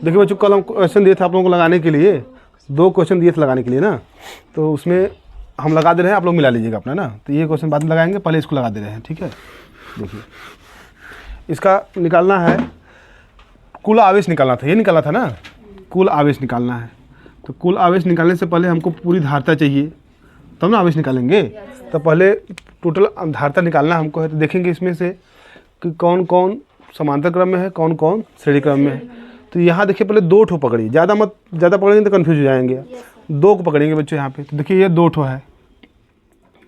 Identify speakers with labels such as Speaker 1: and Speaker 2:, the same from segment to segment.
Speaker 1: देखिए बच्चों, कल हम क्वेश्चन दिए थे आप लोगों को लगाने के लिए, 2 क्वेश्चन दिए थे लगाने के लिए ना, तो उसमें हम लगा दे रहे हैं, आप लोग मिला लीजिएगा अपना ना। तो ये क्वेश्चन बाद में लगाएंगे, पहले इसको लगा दे रहे हैं, ठीक है। देखिए इसका निकालना है, कुल आवेश निकालना था, ये निकाला था ना, कुल आवेश निकालना है। तो कुल आवेश निकालने से पहले हमको पूरी धारिता चाहिए, तब ना आवेश निकालेंगे। तो पहले टोटल धारिता निकालना हमको है। तो देखेंगे इसमें से कि कौन कौन समांतर क्रम में है, कौन कौन श्रेणी क्रम में है। तो यहाँ देखिए पहले 2 ठो पकड़िए, ज़्यादा पकड़ेंगे तो कन्फ्यूज हो जाएंगे। 2 को पकड़ेंगे बच्चों यहाँ पे। तो देखिए ये 2 ठो है,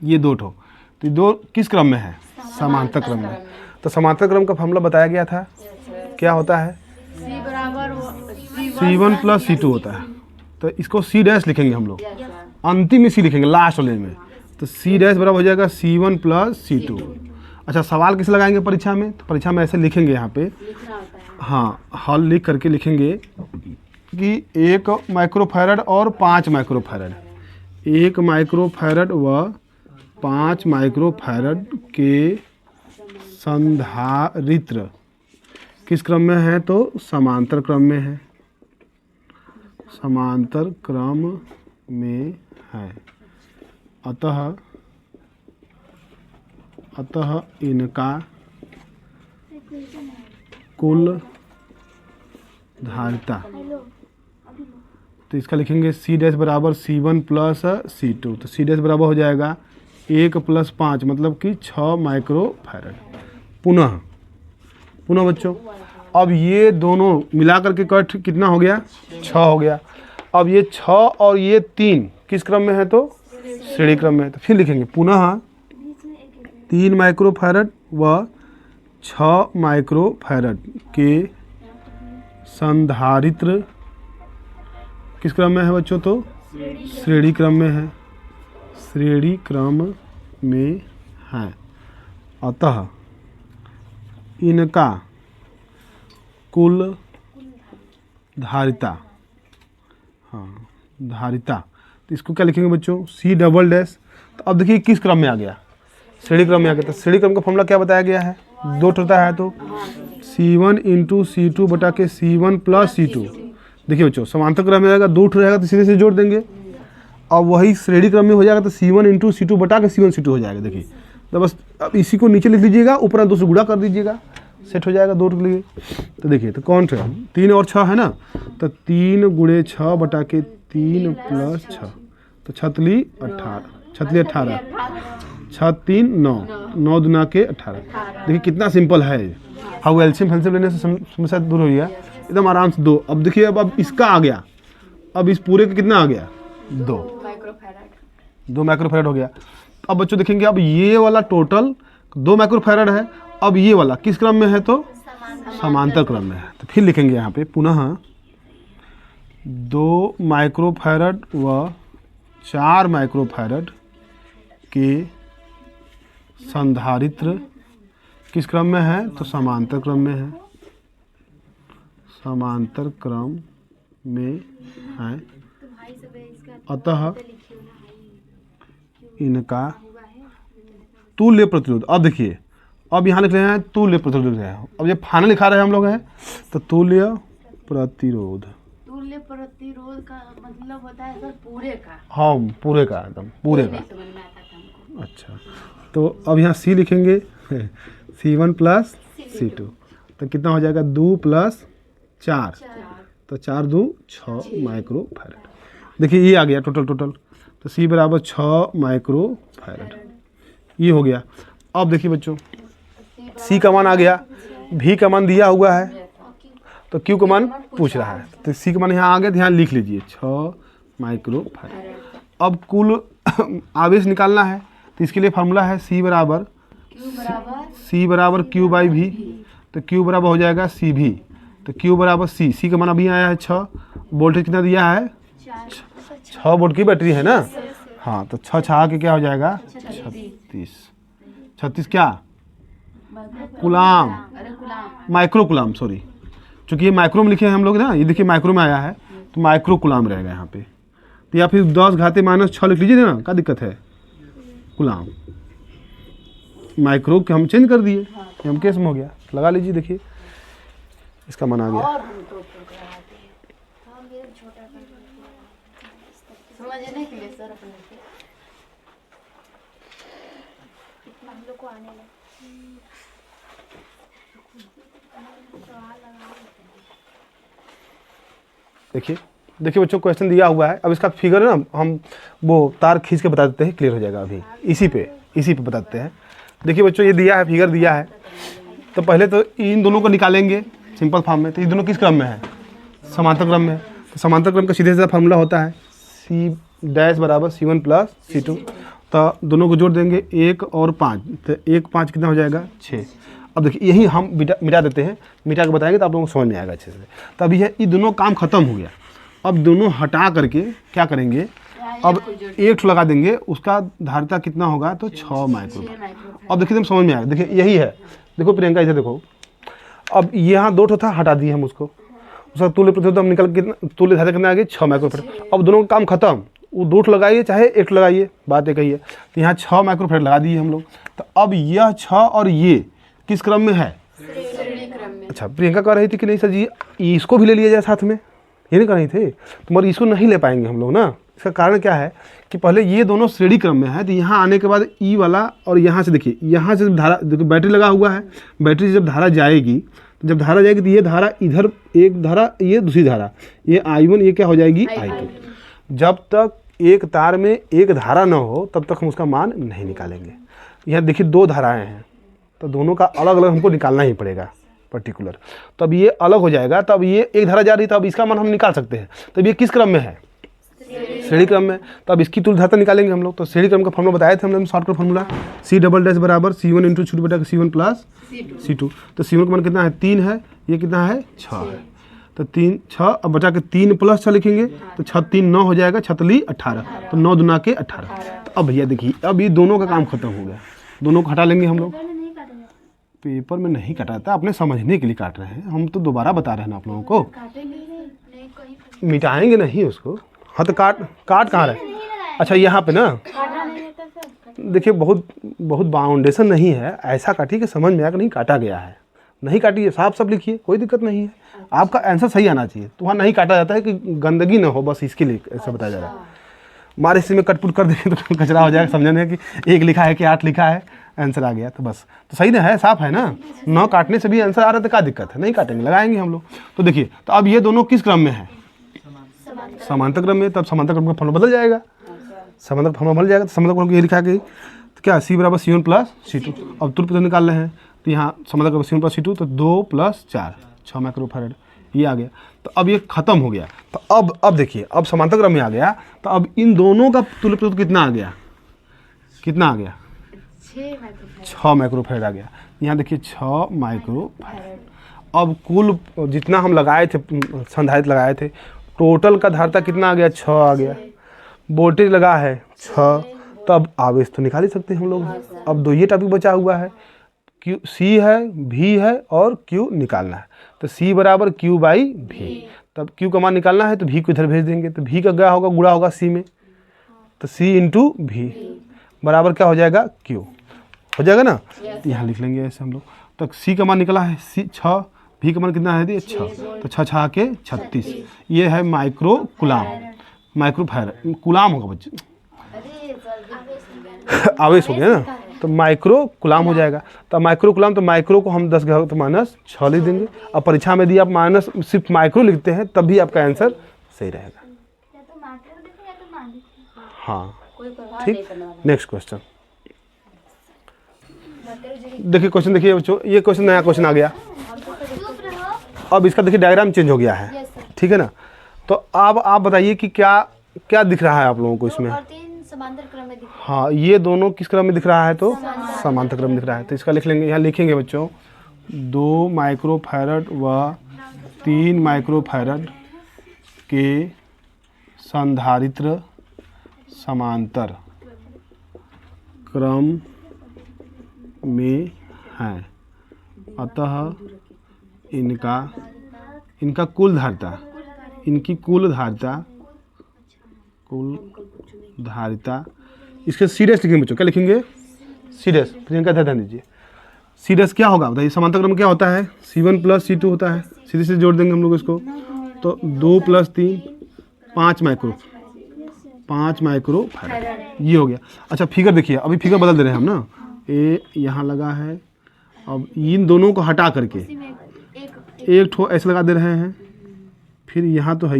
Speaker 1: ये 2 ठो। तो 2 किस क्रम में है? समांतर क्रम में। तो समांतर क्रम का फॉर्मूला बताया गया था, क्या होता है? C1 + C2 होता है। तो इसको C डैश लिखेंगे हम लोग, अंतिम में C लिखेंगे लास्ट वाले में। तो C डैश बराबर हो जाएगा C1 + C2। अच्छा, सवाल किसे लगाएंगे परीक्षा में? तो परीक्षा में ऐसे लिखेंगे यहाँ पे, हाँ, हल लिख करके लिखेंगे कि 1 माइक्रोफैरड और 5 माइक्रोफैरड, 1 माइक्रोफैरड व 5 माइक्रोफैरड के संधारित्र किस क्रम में है? तो समांतर क्रम में है, समांतर क्रम में है। अतः इनका कुल धारिता, तो इसका लिखेंगे C डैश बराबर C1 + C2। तो C डैश बराबर हो जाएगा 1 + 5 मतलब कि 6 माइक्रोफैरड। पुनः बच्चों, अब ये दोनों मिला करके कट कितना हो गया? 6 हो गया। अब ये 6 और ये 3 किस क्रम में है? तो श्रेणी क्रम में है। तो फिर लिखेंगे पुनः 3 माइक्रोफैरड व 6 माइक्रोफैरड के संधारित्र किस क्रम में है बच्चों? तो श्रेणी क्रम में है, श्रेणी क्रम में है। अतः इनका कुल धारिता, हाँ धारिता, तो इसको क्या लिखेंगे बच्चों? C double dash. तो अब देखिए किस क्रम में आ गया? श्रेणी क्रम में आ गया। तो श्रेणी क्रम का फॉर्मूला क्या बताया गया है? 2 होता है, तो C1 × C2 बटा के C1 + C2। देखिए बच्चों, समांतर क्रम में आएगा, 2 रहेगा तो सीधे से जोड़ देंगे। अब वही श्रेणी क्रम में हो जाएगा तो C1 × C2 बटा के C1 C2 हो जाएगा। देखिए तो बस अब इसी को नीचे लिख लीजिएगा, ऊपर 2 से गुणा कर दीजिएगा, सेट हो जाएगा 2 के लिए। तो देखिए तो कौन थे? 3 और 6 है ना, तो 3 × 6 बटा के 3 + 6, तो 6 18, 6 3 9, 9 दूना के 18। देखिए कितना सिंपल है। हाउ एलसीएम फैलसीएम लेने से समस्या दूर हो गया एकदम आराम से। 2 अब देखिए, अब इसका आ गया, अब इस पूरे का कितना आ गया? 2 माइक्रोफैरड हो गया। अब बच्चों देखेंगे, अब ये वाला टोटल 2 माइक्रोफैरड है, अब ये वाला किस क्रम में है? तो समांतर क्रम में है। तो फिर लिखेंगे यहाँ पे पुनः 2 माइक्रोफैरड व 4 माइक्रोफैरड के संधारित्र किस क्रम में है? तो समांतर क्रम में है, समांतर क्रम में है। अतः इनका तुल्य प्रतिरोध, अब देखिए, अब यहाँ लिख रहे हैं तुल्य प्रतिरोध लिख रहे हैं। अब ये फाइनल लिखा रहे हैं हम लोग हैं, तो तुल्य प्रतिरोध।
Speaker 2: तुल्य प्रतिरोध का मतलब होता है सर पूरे का?
Speaker 1: हाँ, पूरे का, एकदम पूरे का। अच्छा, तो अब यहाँ C लिखेंगे C1 + C2, तो कितना हो जाएगा? 2 + 4, तो 4 2 6 माइक्रोफैरड। देखिए ये आ गया टोटल, तो C बराबर 6 माइक्रोफैरड, ये हो गया। अब देखिए बच्चों, C का मान आ गया, V का मान दिया हुआ है, तो Q का मान पूछ रहा है। तो C का मान यहाँ आ गया, ध्यान लिख लीजिए 6 माइक्रोफैरड। अब कुल आवेश निकालना है, तो इसके लिए फार्मूला है C बराबर Q/V। तो Q बराबर हो जाएगा CV। तो Q बराबर C का मान अभी आया है 6, वोल्टेज कितना दिया है? 6 वोल्ट की बैटरी है ना, हाँ, तो 6 6 के क्या हो जाएगा? 36 क्या? कुलाम, माइक्रो कुलाम, सॉरी, चूँकि ये माइक्रो में लिखे हैं हम लोग ना, ये देखिए माइक्रो में आया है, तो माइक्रो कुलाम रहेगा यहाँ पे। तो या फिर 10 घाते -6 लिख लीजिए ना, क्या दिक्कत है? कुलाम, माइक्रो के हम चेंज कर दिए, हम केस में हो गया, लगा लीजिए। देखिए इसका मान आ गया।
Speaker 2: समझने के लिए सर अपने से
Speaker 3: हम लोग को आने लगे सवाल लगा लेते हैं।
Speaker 1: देखिए देखिए बच्चों, क्वेश्चन दिया हुआ है। अब इसका फिगर ना हम वो तार खींच के बता देते हैं, क्लियर हो जाएगा। अभी इसी पे बताते हैं। देखिए बच्चों, ये दिया है, फिगर दिया है। तो पहले तो इन दोनों को निकालेंगे सिंपल फॉर्म में। तो ये दोनों किस क्रम में है? समांतर क्रम में। तो समांतर क्रम का सीधे सीधा फार्मूला होता है C डैश बराबर C1 प्लस C2। तो दोनों को जोड़ देंगे 1 और 5, तो 1 5 कितना हो जाएगा? 6। अब देखिए यही हम मिटा देते हैं, मिटा के बताएंगे तो आप लोगों को समझ में आएगा अच्छे से। तो अभी ये दोनों काम खत्म हो गया। अब दोनों हटा करके क्या करेंगे, अब एक लगा देंगे, उसका धारिता कितना होगा? तो 6 माइक्रो। अब देखिए तुम समझ में आएगा। देखिए यही है, देखो प्रियंका इधर देखो। अब यहाँ 2 था, हटा दिए हम उसको, उसका तुल्य प्रतिरोध हम निकल कितना, तुल्य धारिता कितना आ गई? 6 माइक्रोफेरेड। अब दोनों का काम खत्म, वो 2 लगाइए चाहे 1 लगाइए, बात एक ही है। तो यहाँ 6 माइक्रोफेरेड लगा दिए हम लोग। तो अब यह 6 और ये किस क्रम में है? अच्छा, प्रियंका कह रही थी कि नहीं सर जी इसको भी ले लिया जाए साथ में, ये नहीं कह रही थे। तो मगर इसको नहीं ले पाएंगे हम लोग ना। इसका कारण क्या है कि पहले ये दोनों श्रेणी क्रम में है, तो यहाँ आने के बाद ई वाला, और यहाँ से देखिए, यहाँ से धारा, देखिए बैटरी लगा हुआ है, बैटरी से जब धारा जाएगी, तो जब धारा जाएगी तो ये धारा इधर एक धारा, ये दूसरी धारा, ये I1, ये क्या हो जाएगी? I2। जब तक एक तार में एक धारा ना हो तब तक हम उसका मान नहीं निकालेंगे। यहाँ देखिए 2 धाराएँ हैं, तो दोनों का अलग अलग हमको निकालना ही पड़ेगा पर्टिकुलर। तो अब ये अलग हो जाएगा, तब ये एक धारा जा रही है, तो अब इसका मान हम निकाल सकते हैं। तब ये किस क्रम में है? श्रेणी क्रम में। तो अब इसकी तुल्य धारिता निकालेंगे हम लोग। तो श्रेणी क्रम का फॉर्मूला बताए थे हम लोग, shortcut formula C double dash बराबर C1 इंटू छोटे बटा C1 प्लस C2। तो C1 का मान कितना है? 3 है, ये कितना है? 6 है। तो 3 6, अब बचा के 3 प्लस 6 लिखेंगे, तो 6 3 9 हो जाएगा, 6 3 18, तो 9 दूना के 18। तो अब भैया देखिए, अब ये दोनों का काम खत्म हो गया, दोनों को हटा लेंगे हम लोग। पेपर में नहीं काटा था, अपने समझने के लिए काट रहे हैं हम, तो दोबारा बता रहे हैं ना आप लोगों को। मिटाएंगे नहीं उसको। हाँ तो काट कहाँ रहे? अच्छा यहाँ पे ना, देखिए बहुत बाउंडेशन नहीं है, ऐसा काटिए कि समझ में आया कि नहीं काटा गया है। नहीं काटिए, साफ साफ लिखिए, कोई दिक्कत नहीं है। आपका आंसर सही आना चाहिए। तो वहाँ नहीं काटा जाता है कि गंदगी ना हो, बस इसके लिए ऐसा बताया जा रहा है। हमारे इसी में कटपुट कर देंगे तो कचरा हो जाएगा, समझने कि 1 लिखा है कि 8 लिखा है, आंसर आ गया तो बस। तो सही ना है, साफ है ना। 9 काटने से भी आंसर आ रहा है तो क्या दिक्कत है? नहीं काटेंगे, लगाएंगे हम लोग। तो देखिए, तो अब ये दोनों किस क्रम में है? समांतर क्रम में। तब समांतर क्रम का फॉर्मूला बदल जाएगा, समांतर फॉर्मूला बदल जाएगा। तो समांतर क्रम को ये लिखा गया तो क्या? C बराबर C1 प्लस C2। अब तुल्य प्रतिरोध निकाल रहे हैं, तो यहाँ समांतर क्रम C1 प्लस C2, तो 2 प्लस 4 6 माइक्रोफैराड ये आ गया। तो अब ये खत्म हो गया। तो अब देखिए, अब समांतर क्रम में आ गया, तो अब इन दोनों का तुल्य प्रतिरोध कितना आ गया? कितना आ गया? 6 माइक्रोफैराड आ गया। यहाँ देखिए 6 माइक्रोफैराड। अब कुल जितना हम लगाए थे, संधारित्र लगाए थे, टोटल का धारिता कितना आ गया? 6 आ गया। वोल्टेज लगा है 6, तो अब आवेश तो निकाल ही सकते हैं हम लोग। अब 2 ये टॉपिक बचा हुआ है, Q C है, V है और Q निकालना है। तो C बराबर Q बाई V। तब Q का मान निकालना है तो V को इधर भेज देंगे, तो V का क्या होगा? गुणा होगा C में, तो C इंटू V बराबर क्या हो जाएगा? Q हो जाएगा ना। तो यहाँ लिख लेंगे ऐसे हम लोग। तो C का मान निकला है 6, V का मान कितना है? 6, तो 6 6 के 36। ये है माइक्रो कुलाम, माइक्रोफैराड कुलाम होगा बच्चे, आवेश हो गया ना। तो माइक्रो कुलाम हो जाएगा। तो माइक्रो कुलाम, तो माइक्रो को हम 10 घात माइनस 6 लिख देंगे। अब परीक्षा में यदि आप माइनस सिर्फ माइक्रो लिखते हैं तब भी आपका आंसर सही रहेगा। हाँ ठीक। नेक्स्ट क्वेश्चन देखिए, क्वेश्चन देखिए बच्चों, ये क्वेश्चन नया क्वेश्चन आ गया। अब इसका देखिए डायग्राम चेंज हो गया है, ठीक है ना। तो अब आप बताइए कि क्या क्या दिख रहा है आप लोगों को इसमें?
Speaker 3: समांतर क्रम में
Speaker 1: हाँ, ये दोनों किस क्रम में दिख रहा है? तो समांतर क्रम दिख रहा है। तो इसका लिख लेंगे, यहाँ लिखेंगे बच्चों 2 माइक्रोफैराड व 3 माइक्रोफैराड के संधारित्र समांतर क्रम में हैं, अतः इनका कुल धारिता, इनकी कुल धारिता इसके सीरियस लिखेंगे बच्चों। क्या लिखेंगे? सीरियस। प्रियंका ध्यान दीजिए, सीरियस क्या होगा बताइए? समांतर क्रम क्या होता है? C1 प्लस C2 होता है, सीधे से जोड़ देंगे हम लोग इसको। तो 2 + 3 5 माइक्रो फैराड ये हो गया। अच्छा फिगर देखिए, अभी फिगर बदल दे रहे हैं हम ना, ये यहाँ लगा है, अब इन दोनों को हटा करके एक ठो ऐसे लगा दे रहे हैं, फिर यहाँ तो है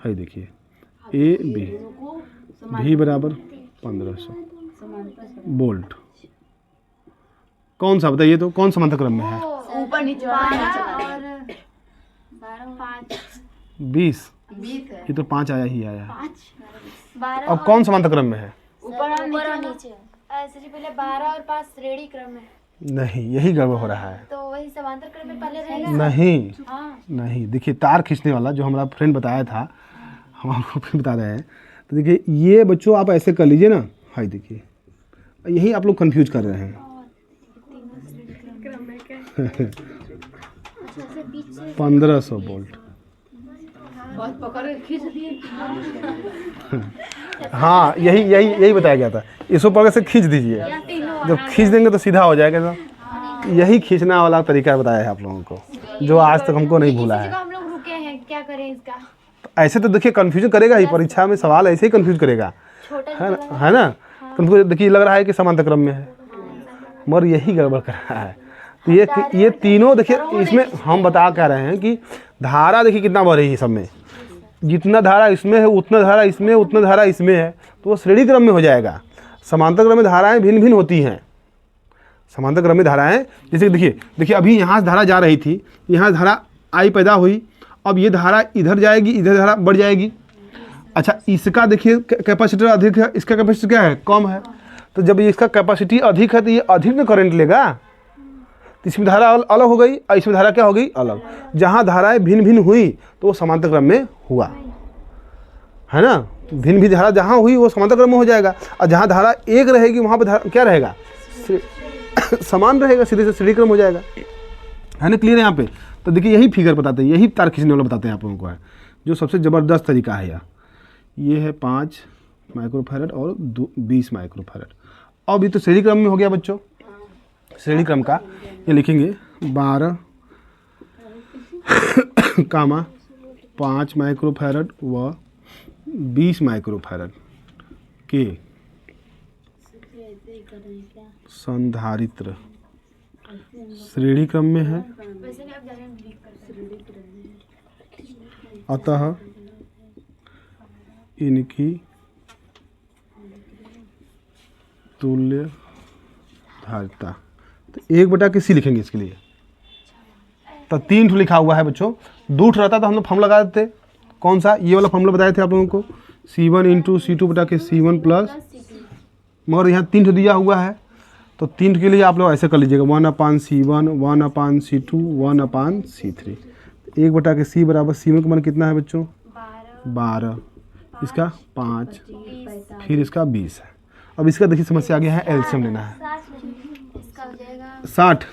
Speaker 1: देखिए ए बी बराबर 1500 वोल्ट। कौन सा बताइए तो, कौन समांतर क्रम में है?
Speaker 2: ऊपर नीचे
Speaker 1: 20 ये तो 5 आया ही आया है। अब कौन समांतर क्रम में है?
Speaker 3: ऊपर और नीचे ऐसे जी, पहले 12 और 5 श्रेणी क्रम में।
Speaker 1: नहीं, यही गड़बड़ हो रहा है।
Speaker 3: तो वही समांतर क्रम में पहले रहेगा।
Speaker 1: नहीं देखिए, तार खींचने वाला जो हमारा फ्रेंड बताया था, हम आपको फिर बता रहे हैं। तो देखिए ये बच्चों आप ऐसे कर लीजिए ना, हाई देखिए यही आप लोग कंफ्यूज कर रहे हैं। 1500 वोल्ट।
Speaker 2: बहुत पकड़ के खींच दिए।
Speaker 1: हाँ यही बताया गया था, इसको पकड़ से खींच दीजिए, जब खींच देंगे तो सीधा हो जाएगा ना। यही खींचना वाला तरीका बताया है आप लोगों को, जो आज तक हमको नहीं भूला है।
Speaker 3: हम लोग रुके हैं, क्या करें इसका?
Speaker 1: ऐसे तो देखिए कंफ्यूजन करेगा ही, परीक्षा में सवाल ऐसे ही कंफ्यूज करेगा, है ना। कंफ्यूज देखिए लग रहा है कि समांतर क्रम में है, मगर यही गड़बड़ कर रहा है। तो ये तीनों देखिए, इसमें हम बता क्या रहे हैं कि धारा देखिए कितना बढ़ रही है सब में, जितना धारा इसमें है उतना धारा इसमें, उतना धारा इसमें है, तो वो श्रेणी क्रम में हो जाएगा। समांतर क्रम में धाराएं भिन्न भिन्न होती हैं। समांतर क्रम में धाराएं जैसे देखिए अभी यहाँ से धारा जा रही थी, यहाँ धारा आई पैदा हुई, अब ये धारा इधर जाएगी, इधर धारा बढ़ जाएगी। अच्छा इसका देखिए कैपेसिटर अधिक है, इसका कैपेसिटर क्या है, कम है। तो जब इसका कैपेसिटी अधिक है तो ये अधिक में करंट लेगा, तो इसमें धारा अलग हो गई और इसमें धारा क्या हो गई, अलग। जहाँ धाराएं भिन्न भिन्न हुई तो वो समांतर क्रम में हुआ, है ना। भिन्न भिन्न धारा जहाँ हुई वो समांतर क्रम में हो जाएगा, और जहाँ धारा एक रहेगी वहाँ पर क्या रहेगा, समान रहेगा, सीधे से श्रेणी क्रम हो जाएगा, है ना। क्लियर है यहाँ पे। तो देखिए यही फिगर बताते हैं, यही तार खींचने वाला बताते हैं आप लोगों को, है जो सबसे ज़बरदस्त तरीका है। ये है 5 माइक्रोफैरड और 20 माइक्रोफैरड। अब ये तो श्रेणी क्रम में हो गया बच्चों। श्रेणी क्रम का ये लिखेंगे 12 कामा 5 माइक्रोफैरड व 20 माइक्रोफैरड के संधारित्र श्रेणी क्रम में है, अतः इनकी तुल्य धारिता। तो 1/c लिखेंगे इसके लिए। तो 3 ठो लिखा हुआ है बच्चों, 2 ठो रहता तो हम लोग फॉर्मूला लगा देते। कौन सा, ये वाला फॉर्मूला बताए थे आप लोगों को, C1 × C2/C1 प्लस, मगर यहाँ 3 ठो दिया हुआ है, तो 3 के लिए आप लोग ऐसे कर लीजिएगा 1/C1, 1/C2, 1/C3। 1/c बराबर C1 का मान कितना है बच्चों, 12, इसका 5, फिर इसका 20 है। अब इसका देखिए समस्या आ गया है, एलसीएम लेना है। 60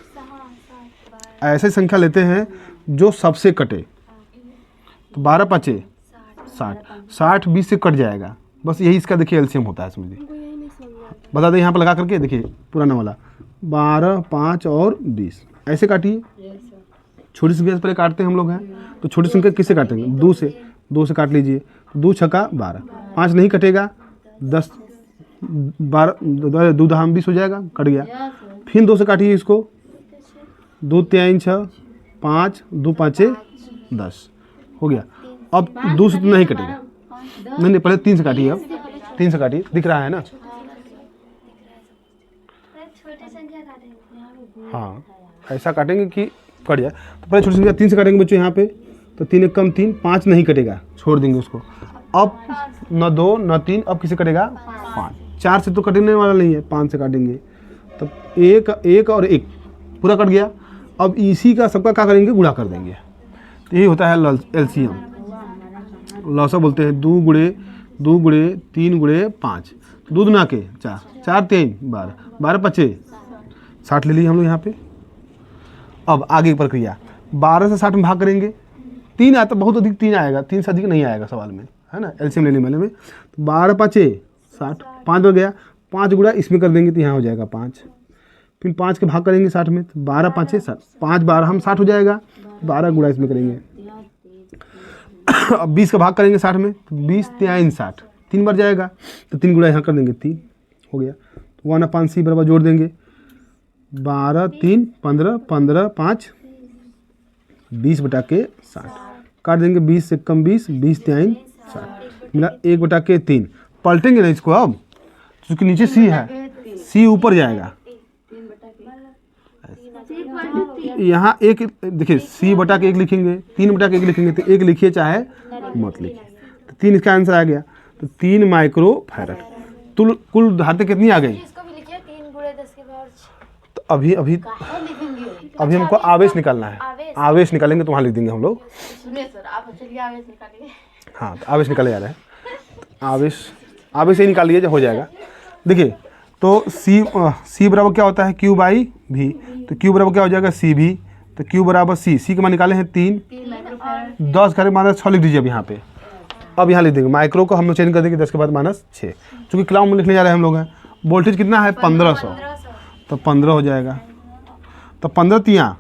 Speaker 1: ऐसे संख्या लेते हैं जो सबसे कटे, तो 12 × 5 = 60, 20 से कट जाएगा, बस यही इसका देखिए एलसीएम होता है। समझिए, बता दें यहाँ पर लगा करके देखिए पुराना वाला 12, 5 और 20 ऐसे काटिए। छोटी संख्या से पहले काटते हैं हम लोग हैं, तो छोटी संख्या किससे काटेंगे, 2 से काट लीजिए। 2 × 6 = 12, 5 नहीं कटेगा, 10 12 2 धाम 20 हो जाएगा, कट गया। फिर 2 से काटिए इसको, 2 × 3 = 6, 5 2 × 5 = 10 हो गया। अब 2 से तो नहीं कटेगा, नहीं पहले 3 से काटिए, अब 3 से काटिए, दिख रहा है ना। हाँ ऐसा काटेंगे कि कट जाए। तो पहले छोटी संख्या 3 से काटेंगे बच्चों यहाँ पे, तो 3 × 1 = 3, 5 नहीं कटेगा, छोड़ देंगे उसको। अब न 2 न 3, अब किसे कटेगा, 5। 4 से तो कटने वाला नहीं है, 5 से काटेंगे, तब 1 और 1 पूरा कट गया। अब इसी का सबका क्या करेंगे, गुणा कर देंगे। तो यही होता है एलसीएम, लॉसा बोलते हैं। 2 × 3 × 5, 2 दूना के 4, 4 × 3 = 12, 12 × 5 = 60 ले लिए हम लोग यहाँ पे। अब आगे की प्रक्रिया, 12 से 60 में भाग करेंगे, 3 आता, बहुत अधिक 3 आएगा, 3 से अधिक नहीं आएगा सवाल में, है ना, एलसीएम लेने वाले में। तो 12 × 5 = 60, 5 हो गया, 5 गुणा इसमें कर देंगे तो यहाँ हो जाएगा 5, फिर 5 के भाग करेंगे 60 में, तो 12 × 5 = 60, 5 12 हम 60 हो जाएगा, 12 गुणा इसमें करेंगे अब 20 का भाग करेंगे 60 में, तो 20 3 60, 3 बार जाएगा, तो 3 गुणा यहाँ कर देंगे, 3 हो गया। तो 1/5 बराबर जोड़ देंगे, 12 3 15, 15 5 20/60 काट देंगे, 20 से कम 20, 20 3 60 मिला 1/3। पलटेंगे ना इसको अब, क्योंकि नीचे सी है, सी ऊपर जाएगा। यहाँ एक देखिए, c/1 लिखेंगे, 3/1 लिखेंगे, तो 1 लिखिए चाहे मत लिखिए, तो 3 इसका आंसर आ गया। तो 3 माइक्रो फैरड। कुल धारिता कितनी आ गई?
Speaker 3: इसको भी लिखिए 3 × 10⁻⁴।
Speaker 1: तो अभी हमको आवेश निकालना है, आवेश निकालेंगे तो वहाँ लिख देंगे हम लोग।
Speaker 2: सुनिए सर, आप चलिए आवेश निकालिए।
Speaker 1: हाँ, तो आवेश निकाले जा रहा है, आवेश ही निकाल लिया हो जाएगा। देखिए, तो C बराबर क्या होता है, Q/V, तो Q बराबर क्या हो जाएगा, CV, तो Q बराबर C के मान निकाले हैं 3, 10 का -6 लिख दीजिए अब यहाँ पे। अब यहाँ लिख देंगे, माइक्रो को हम लोग चेंज कर देंगे 10 के बाद -6, चूँकि क्लाउड में लिखने जा रहे हैं हम लोग हैं। वोल्टेज कितना है, 1500, तो 15 हो जाएगा। तो 15 तियाँ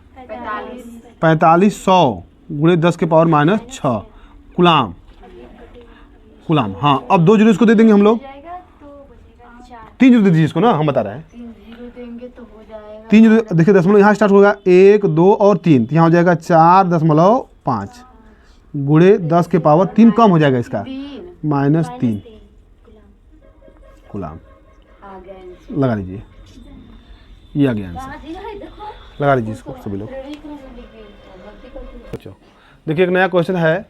Speaker 1: 4500 गुणे 10 के पावर -6 गुलाम। हाँ, अब 2 जीरो इसको दे देंगे हम लोग, 3 जीरो दे दीजिए इसको ना, हम बता रहे हैं
Speaker 2: 3 0 देंगे तो हो जाएगा।
Speaker 1: 3 जीरो, देखिए दशमलव यहाँ स्टार्ट होगा, 1 2 और 3, तो यहाँ हो जाएगा 4.5 गुणे 10 के पावर 3 कम हो जाएगा इसका, -3 गुलाम। लगा लीजिए, ये आ गया आंसर, लगा लीजिए इसको सभी लोग। बच्चों देखिए, एक नया क्वेश्चन है,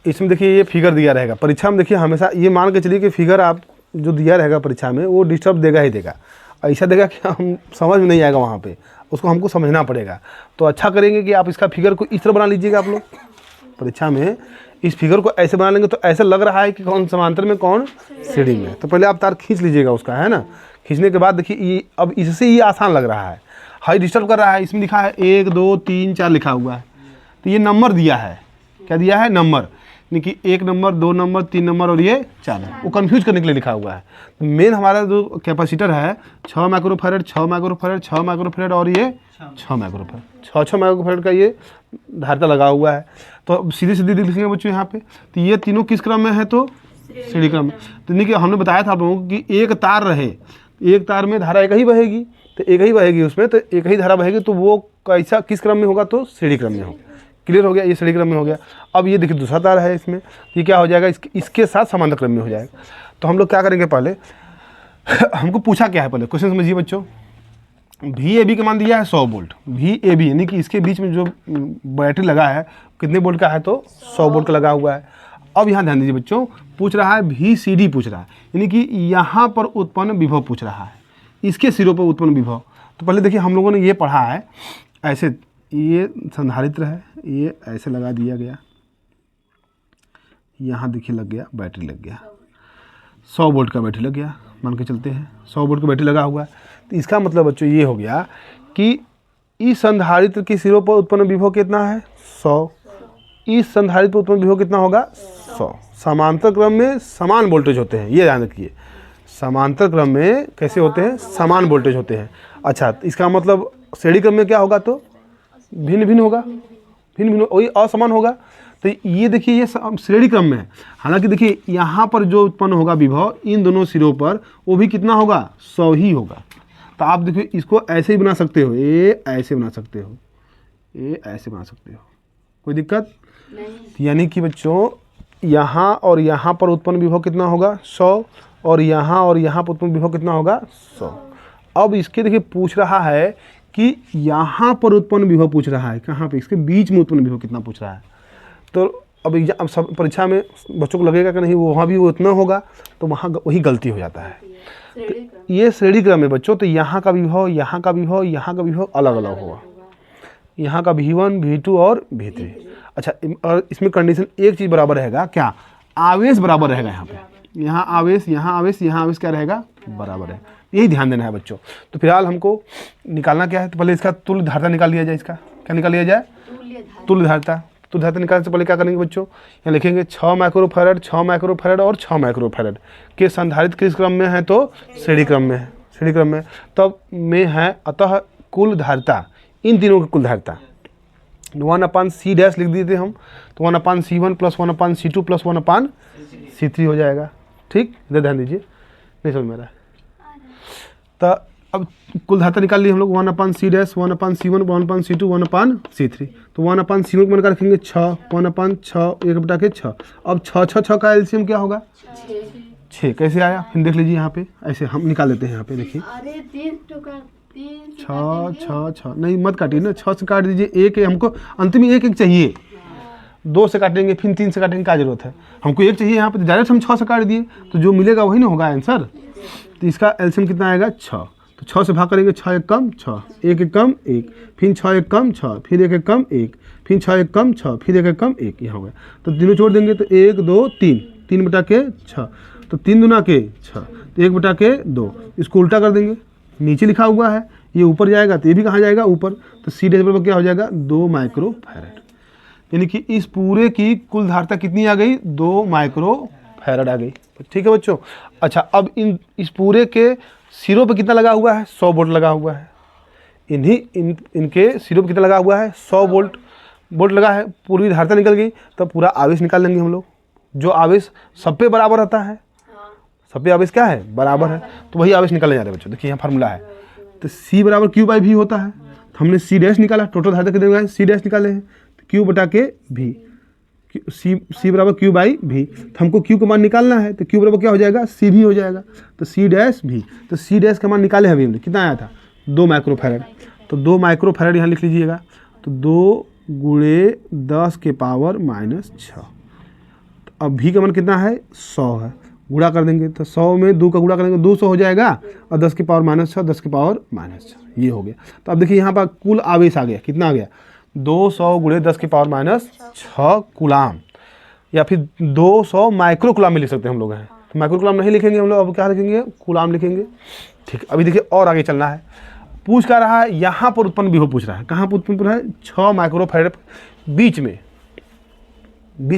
Speaker 1: इसमें देखिए ये फिगर दिया रहेगा परीक्षा में। देखिए हमेशा ये मान के चलिए कि फिगर आप जो दिया रहेगा परीक्षा में वो डिस्टर्ब देगा ही देगा, ऐसा देगा कि हम समझ में नहीं आएगा, वहाँ पे उसको हमको समझना पड़ेगा। तो अच्छा करेंगे कि आप इसका फिगर को इस तरह बना लीजिएगा। आप लोग परीक्षा में इस फिगर को ऐसे बना लेंगे तो ऐसा लग रहा है कि कौन समांतर में कौन सीढ़ी में। तो पहले आप तार खींच लीजिएगा उसका, है ना। खींचने के बाद देखिए ये अब इससे ये आसान लग रहा है, हाई डिस्टर्ब कर रहा है। इसमें लिखा है 1 2 3 4 लिखा हुआ है, तो ये नंबर दिया है, क्या दिया है, नंबर, यानी कि 1 नंबर 2 नंबर 3 नंबर और ये 4 नंबर, वो कंफ्यूज करने के लिए लिखा हुआ है। तो मेन हमारा जो कैपेसिटर है 6 माइक्रोफैरड 6 माइक्रोफैरड 6 माइक्रोफैरड और ये 6 माइक्रोफैरड, 6 माइक्रोफैरड का ये धारिता लगा हुआ है। तो सीधे सीधे लिखेंगे बच्चों यहाँ पे। तो ये तीनों किस क्रम में है, तो श्रेणी क्रम में। तो यानी कि हमने बताया था आप लोगों को कि एक तार रहे, एक तार में धारा एक ही बहेगी, तो एक ही बहेगी उसमें, तो एक ही धारा बहेगी, तो वो कैसा किस क्रम में होगा, तो श्रेणी क्रम में होगा। क्लियर हो गया, ये श्रेणी क्रम में हो गया। अब ये देखिए दूसरा तार है, इसमें ये क्या हो जाएगा, इसके साथ समांतर क्रम में हो जाएगा। तो हम लोग क्या करेंगे, पहले हमको पूछा क्या है, पहले क्वेश्चन समझिए बच्चों। VAB का मान दिया है 100 वोल्ट, VAB यानी कि इसके बीच में जो बैटरी लगा है कितने वोल्ट का है, तो 100 वोल्ट का लगा हुआ है। अब यहाँ ध्यान दीजिए बच्चों, पूछ रहा है VCD पूछ रहा है, यानी कि यहाँ पर उत्पन्न विभव पूछ रहा है, इसके सिरों पर उत्पन्न विभव। तो पहले देखिए हम लोगों ने ये पढ़ा है ऐसे, ये संधारित्र है, ये ऐसे लगा दिया गया, यहाँ देखिए लग गया, बैटरी लग गया, 100 वोल्ट का बैटरी लग गया, मान के चलते हैं 100 वोल्ट का बैटरी लगा हुआ है। तो इसका मतलब बच्चों ये हो गया कि इस संधारित्र के सिरों पर उत्पन्न विभव कितना है, 100, इस संधारित्र पर उत्पन्न विभव कितना होगा, 100। समांतर क्रम में समान वोल्टेज होते हैं, ये ध्यान रखिए, समांतर क्रम में कैसे होते हैं, समान वोल्टेज होते हैं। अच्छा, तो इसका मतलब श्रेणी क्रम में क्या होगा, तो भिन्न भिन्न होगा, भिन्न भिन्न, वही असमान होगा। तो ये देखिए ये श्रेणी क्रम में है। हालांकि देखिए यहाँ पर जो उत्पन्न होगा विभव इन दोनों सिरों पर, वो भी कितना होगा, 100 ही होगा। तो आप देखिए इसको ऐसे ही बना सकते हो, ये ऐसे बना सकते हो, ये ऐसे बना सकते हो, कोई दिक्कत नहीं। यानी कि बच्चों यहाँ और यहाँ पर उत्पन्न विभव कितना होगा, 100, और यहाँ पर उत्पन्न विभव कितना होगा, 100। अब इसके देखिए पूछ रहा है कि यहाँ पर उत्पन्न विभव पूछ रहा है, कहाँ पे, इसके बीच में उत्पन्न विभव कितना पूछ रहा है। तो अब सब परीक्षा में बच्चों को लगेगा कि नहीं वहाँ भी वो इतना होगा, तो वहाँ वही गलती हो जाता है। तो ये श्रेणी क्रम है बच्चों, तो यहाँ का विभव, यहाँ का विभव, यहाँ का विभव अलग अलग होगा, यहाँ का V1 V2 और V3। अच्छा, और इसमें कंडीशन एक चीज़ बराबर रहेगा, क्या, आवेश बराबर रहेगा। यहाँ पे यहाँ आवेश, यहाँ आवेश, यहाँ आवेश क्या रहेगा, बराबर है। यही ध्यान देना है बच्चों। तो फिलहाल हमको निकालना क्या है, तो पहले इसका तुल्य धारिता निकाल लिया जाए। इसका क्या निकाल लिया जाए, तुल्य धारिता। तो धारिता निकालने से पहले क्या करेंगे बच्चों, यहाँ लिखेंगे 6 माइक्रोफैरड 6 माइक्रोफैरड और 6 माइक्रोफैरड के संधारित्र किस क्रम में है, तो श्रेणी क्रम में है, श्रेणी क्रम में। तब में है, अतः कुल धारिता, इन तीनों की कुल धारिता 1/C डैश लिख दिए थे हम, तो 1/C1 plus 1/C2 plus 1/C3 हो जाएगा। ठीक, इधर ध्यान दीजिए, नहीं समझ में आ रहा है। तो अब कुल धारता निकाल ली हम लोग, 1/C dash 1/C1 1/C2 1/C3। तो 1/C1 को बनकर रखेंगे 6, 1/6 1/6। अब 6 का एलसीएम क्या होगा? 6। कैसे आया फिर देख लीजिए यहाँ पे, ऐसे हम निकाल लेते हैं यहाँ पे, देखिए
Speaker 2: अरे 3 टुकड़ा 3
Speaker 1: 6 नहीं मत काटिए ना, 6 से काट दीजिए, एक हमको अंतिम में एक चाहिए, 2 से काटेंगे फिर 3 से काटेंगे, क्या जरूरत है, हमको एक चाहिए यहाँ पे, डायरेक्ट हम 6 से काट दिए तो जो मिलेगा वही ना होगा आंसर। तो इसका एलसीएम कितना आएगा? 6। तो 6 से भाग करेंगे, 6 एक कम 6, 1 एक कम 1, फिर 6 एक कम 6, फिर 1 एक कम 1, फिर 6 एक कम 6, फिर 1 एक कम 1, यहाँ हो गया। तो तीनों छोड़ देंगे तो 1 2 3, 3/6, तो 3 दूना के 6, तो 1/2, इसको उल्टा कर देंगे, नीचे लिखा हुआ है, ये ऊपर जाएगा तो ये भी कहाँ जाएगा? ऊपर। तो C डैश बराबर क्या हो जाएगा? 2 माइक्रोफैरड। यानी कि इस पूरे की कुल धारता कितनी आ गई? 2 माइक्रोफैरड आ गई। ठीक है बच्चों। अच्छा, अब इस पूरे के सिरों पे कितना लगा हुआ है? 100 वोल्ट लगा हुआ है। इनके सिरों पे कितना लगा हुआ है? 100 वोल्ट लगा है। पूरी धारता निकल गई, तब पूरा आवेश निकाल लेंगे हम लोग। जो आवेश सब पे बराबर रहता है, सब पे आवेश क्या है? बराबर है, तो वही आवेश निकालने जा रहे हैं बच्चों। देखिए यहाँ फार्मूला है, तो C बराबर Q/V होता है। तो हमने C डैश निकाला, टोटल धारता कितने है? C डैश निकाले हैं, तो Q/V, C बराबर Q/V। तो हमको Q का मान निकालना है, तो Q बराबर क्या हो जाएगा? C भी हो जाएगा। तो C डैश V, तो C डैश का मान निकाले हैं अभी हमने, कितना आया था? 2 माइक्रोफैरड। तो 2 माइक्रोफैरड यहाँ लिख लीजिएगा, तो 2 × 10⁻⁻6। अब V का मान कितना है? 100 है, गुणा कर देंगे तो 100 में 2 का गुणा करेंगे 200 हो जाएगा, और 10⁻⁻6 10⁻⁻6 ये हो गया। तो अब देखिए यहाँ पर कुल आवेश आ गया, कितना आ गया? 200 × 10⁻⁻6 कूलाम, या फिर 200 माइक्रो कूलाम में लिख सकते हैं हम लोग हैं। तो माइक्रो कूलाम नहीं लिखेंगे हम लोग, अब क्या लिखेंगे? कूलाम लिखेंगे। ठीक, अभी देखिए और आगे चलना है। पूछ क्या रहा है? यहाँ पर उत्पन्न विभव पूछ रहा है। कहाँ पर उत्पन्न पूछ रहा है? 6 माइक्रोफैरड बीच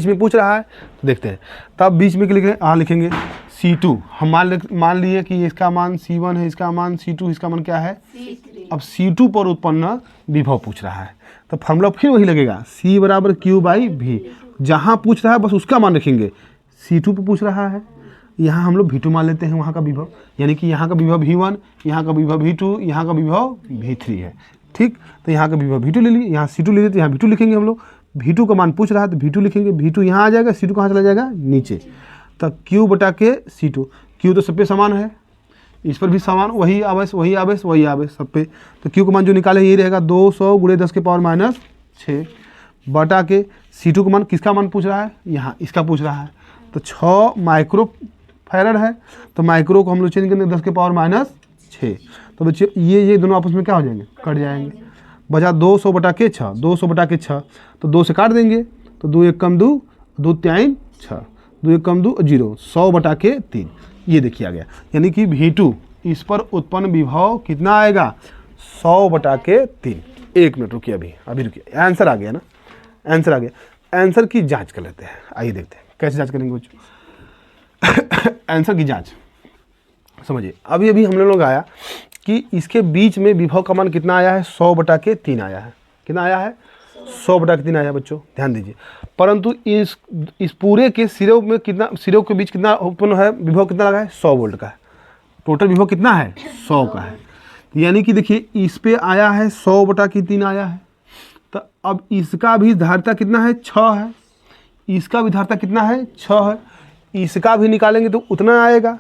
Speaker 1: में पूछ रहा है। तो देखते हैं, तब बीच में लिखेंगे C2। हम मान लिए कि इसका मान C1 है, इसका मान C2, इसका मान क्या है?
Speaker 2: C3।
Speaker 1: अब C2 पर उत्पन्न विभव पूछ रहा है, तो फॉर्मूला फिर वही लगेगा, C बराबर Q/V। जहाँ पूछ रहा है बस उसका मान रखेंगे। C2 पर पूछ रहा है, यहाँ हम लोग V2 मान लेते हैं वहाँ का विभव, यानी कि यहाँ का विभव V1, यहाँ का विभव V2, यहाँ का विभव V3 है। ठीक, तो यहाँ का विभव V2 ले लिए, यहाँ C2 ले लिए, तो यहाँ V2 लिखेंगे हम लोग। V2 का मान पूछ रहा है तो V2 लिखेंगे, V2 यहाँ आ जाएगा, C2 कहाँ चला जाएगा? नीचे। तो Q/C2, Q तो सब पे समान है, इस पर भी समान, वही आवेश सब पे। तो Q का मान जो निकाले यही रहेगा, 200 × 10⁻⁻6 बटा के C2 का मान, किसका मान पूछ रहा है? यहाँ इसका पूछ रहा है। तो 6 माइक्रोफैरड है, तो माइक्रो को हम लोग चेंज करेंगे 10⁻⁻6। तो बच्चे ये दोनों आपस में क्या हो जाएंगे? कट जाएंगे। बचा 200/6, 200/6, तो 2 से काट देंगे, तो 2 1 कम 2, 2 3 6, 2 1 कम 2 0, 100/3। ये देखिए आ गया, यानी कि V2 इस पर उत्पन्न विभव कितना आएगा? 100/3। 1 मिनट रुकिए, अभी रुकिए, आंसर आ गया ना, आंसर आ गया। आंसर की जांच कर लेते हैं, आइए देखते हैं कैसे जांच करेंगे बच्चों। आंसर की जांच समझिए, अभी हम लोग आया कि इसके बीच में विभव का मान कितना आया है? 100/3 आया है। कितना आया है? 100/3 आया बच्चों, ध्यान दीजिए। परंतु इस पूरे के सिरों में कितना, सिरों के बीच कितना उत्पन्न है? विभव कितना लगा है? 100 वोल्ट का है। टोटल विभव कितना है? 100 का है। यानी कि देखिए इस पे आया है 100/3 आया है। तो अब इसका भी धारता कितना है? 6 है। इसका भी धारता कितना है? 6 है। इसका भी निकालेंगे तो उतना आएगा,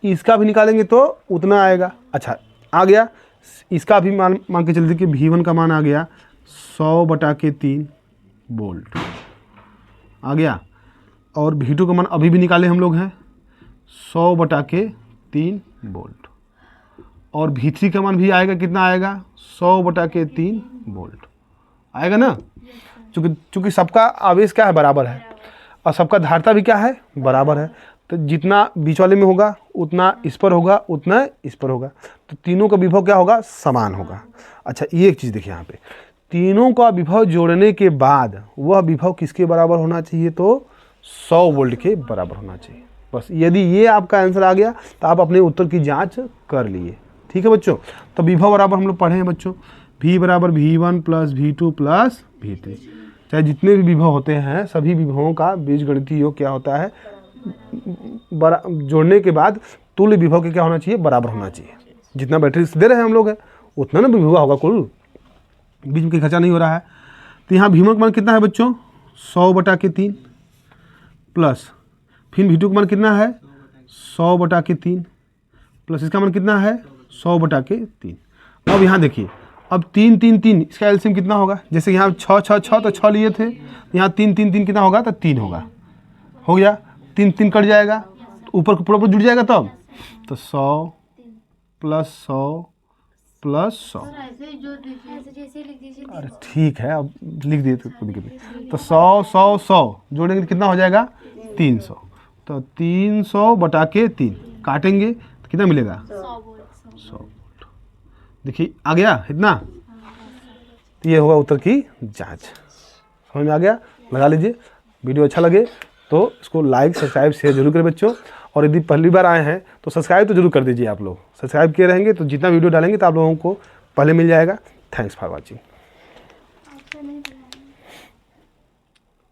Speaker 1: इसका भी निकालेंगे तो उतना आएगा। अच्छा आ गया, इसका भी मान के चलते कि V1 का मान आ गया 100/3 वोल्ट आ गया, और V2 का मान अभी भी निकाले हम लोग हैं 100/3 वोल्ट, और V3 का मान भी आएगा, कितना आएगा? 100/3 वोल्ट आएगा ना। चूँकि सबका आवेश क्या है? बराबर है, और सबका धारता भी क्या है? बराबर है। तो जितना बीच वाले में होगा उतना इस पर होगा, उतना इस पर होगा, तो तीनों का विभव क्या होगा? समान होगा। अच्छा ये एक चीज़ देखिए यहाँ पे, तीनों का विभव जोड़ने के बाद वह विभव किसके बराबर होना चाहिए? तो 100 वोल्ट के बराबर होना चाहिए। बस यदि ये आपका आंसर आ गया तो आप अपने उत्तर की जांच कर लिए। ठीक है बच्चों, तो विभव बराबर हम लोग पढ़े हैं बच्चों, V बराबर V1 plus V2 plus V3। चाहे जितने भी विभव होते हैं सभी विभवों का बीजगणितीय योग क्या होता है, जोड़ने के बाद तुल्य विभव के क्या होना चाहिए, बराबर होना चाहिए। जितना बैटरी दे रहे हैं हम लोग है उतना ना विभव होगा कुल, बीच में कोई खर्चा नहीं हो रहा है। तो यहाँ V1 का मान कितना है बच्चों, 100/3 प्लस फिर V2 का मान कितना है 100/3 प्लस इसका मान कितना है 100/3। अब यहाँ देखिए, अब 3 3 3 इसका एलसीएम कितना होगा, जैसे यहाँ 6 6 6 तो 6 लिए थे, यहाँ 3 3 3 कितना होगा, तो 3 होगा, हो गया। 3 3 कट जाएगा तो ऊपर को पूरा जुड़ जाएगा तब, तो 100 प्लस 100 प्लस 100।
Speaker 2: ऐसे ही जोड़ दीजिए।
Speaker 3: ऐसे जैसे लिख दीजिए।
Speaker 1: अरे ठीक है, अब लिख दिए तो कोई दिक्कत नहीं। तो 100 100 100 जोड़ेंगे तो कितना हो जाएगा 300। तो 300/3 काटेंगे तो कितना मिलेगा 100 वोल्ट। देखिए आ गया इतना। तो ये होगा उत्तर की जांच। समझ में आ गया, लगा लीजिए। वीडियो अच्छा लगे तो इसको लाइक सब्सक्राइब शेयर जरूर करें बच्चों। और यदि पहली बार आए हैं तो सब्सक्राइब तो जरूर कर दीजिए। आप लोग सब्सक्राइब किए रहेंगे तो जितना वीडियो डालेंगे तो आप लोगों को पहले मिल जाएगा। Thanks for watching.